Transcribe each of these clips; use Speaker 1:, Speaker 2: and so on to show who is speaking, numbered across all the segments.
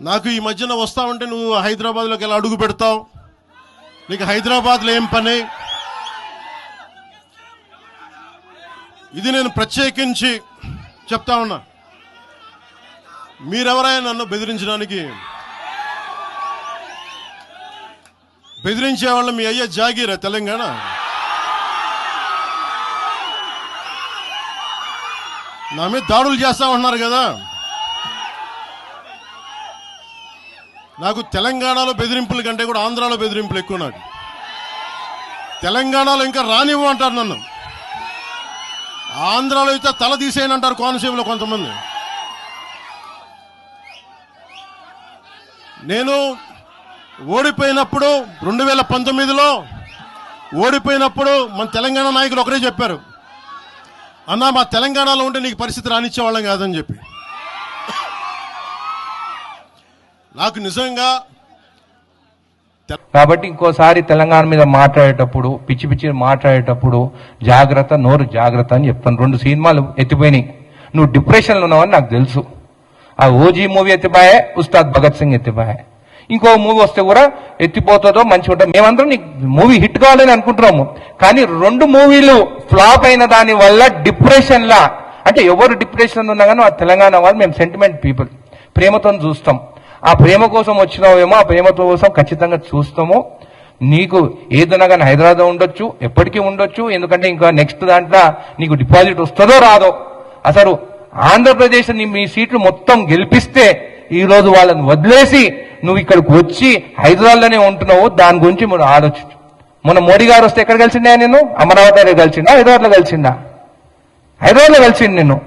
Speaker 1: నాకు ఈ మధ్యన వస్తా ఉంటే నువ్వు హైదరాబాద్లోకి ఎలా అడుగు పెడతావు, నీకు హైదరాబాద్లో ఏం పని, ఇది నేను ప్రత్యేకించి చెప్తా ఉన్నా. మీరెవరైనా నన్ను బెదిరించే వాళ్ళ మీ అయ్యే జాగీరా తెలంగాణ. నా మీద దాడులు చేస్తా ఉన్నారు కదా. నాకు తెలంగాణలో బెదిరింపుల కంటే కూడా ఆంధ్రాలో బెదిరింపులు ఎక్కువ. నాకు తెలంగాణలో ఇంకా రానివ్వమంటారు నన్ను, ఆంధ్రాలో అయితే తల తీసేయనంటారు కోనసీమలో కొంతమంది. నేను ఓడిపోయినప్పుడు 2019లో ఓడిపోయినప్పుడు మన తెలంగాణ నాయకులు ఒకరే చెప్పారు, అన్నా మా తెలంగాణలో ఉంటే నీకు పరిస్థితి రానిచ్చేవాళ్ళం కాదని చెప్పి. నాకు నిజంగా
Speaker 2: కాబట్టి ఇంకోసారి తెలంగాణ మీద మాట్లాడేటప్పుడు పిచ్చి పిచ్చి మాట్లాడేటప్పుడు జాగ్రత్త, నోరు జాగ్రత్త అని చెప్తాను. 2 సినిమాలు ఎత్తిపోయినాయి, నువ్వు డిప్రెషన్లో ఉన్నావని నాకు తెలుసు. ఆ ఓజీ మూవీ ఎత్తిపోయా, ఉస్తాద్ భగత్ సింగ్ ఎత్తిపోయా. ఇంకో మూవీ వస్తే కూడా ఎత్తిపోతుందో మంచిగా ఉంటుంది. మేమందరం నీకు మూవీ హిట్ కావాలని అనుకుంటున్నాము, కానీ 2 మూవీలు ఫ్లాప్ అయిన దాని వల్ల డిప్రెషన్లా, అంటే ఎవరు డిప్రెషన్ ఉన్నా కానీ ఆ తెలంగాణ వాళ్ళు మేము సెంటిమెంట్ పీపుల్, ప్రేమతో చూస్తాం. ఆ ప్రేమ కోసం వచ్చినావేమో, ఆ ప్రేమ కోసం ఖచ్చితంగా చూస్తాము. నీకు ఏదైనా కానీ హైదరాబాద్ ఉండొచ్చు, ఎప్పటికీ ఉండొచ్చు. ఎందుకంటే ఇంకా నెక్స్ట్ దాంట్లో నీకు డిపాజిట్ వస్తుందో రాదో. అసలు ఆంధ్రప్రదేశ్ మీ సీట్లు మొత్తం గెలిపిస్తే ఈ రోజు వాళ్ళని వదిలేసి నువ్వు ఇక్కడికి వచ్చి హైదరాబాద్లోనే ఉంటున్నావు. దాని గురించి మనం ఆలోచించు. మొన్న మోడీ గారు వస్తే ఎక్కడ కలిసిండా? నేను అమరావతిలో కలిసిండా, హైదరాబాద్లో కలిసిండా? హైదరాబాద్లో కలిసిండు. నేను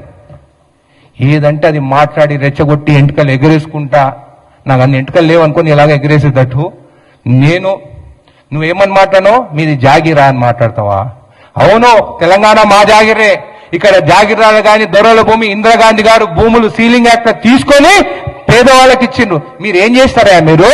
Speaker 2: ఏదంటే అది మాట్లాడి రెచ్చగొట్టి ఎంటుకలు ఎగరేసుకుంటా, నాకు అన్ని ఎంటుకలు లేవనుకొని ఇలాగ ఎగరేసేటట్టు. నువ్వేమని మాట్లాడో మీది జాగిరా అని మాట్లాడతావా? అవును, తెలంగాణ మా జాగిరే. ఇక్కడ జాగిరాలు కానీ దొరల భూమి ఇందిరాగాంధీ గారు భూములు సీలింగ్ యాక్ట్ తీసుకొని పేదవాళ్ళకి ఇచ్చిండ్రు. మీరు ఏం చేస్తారా? మీరు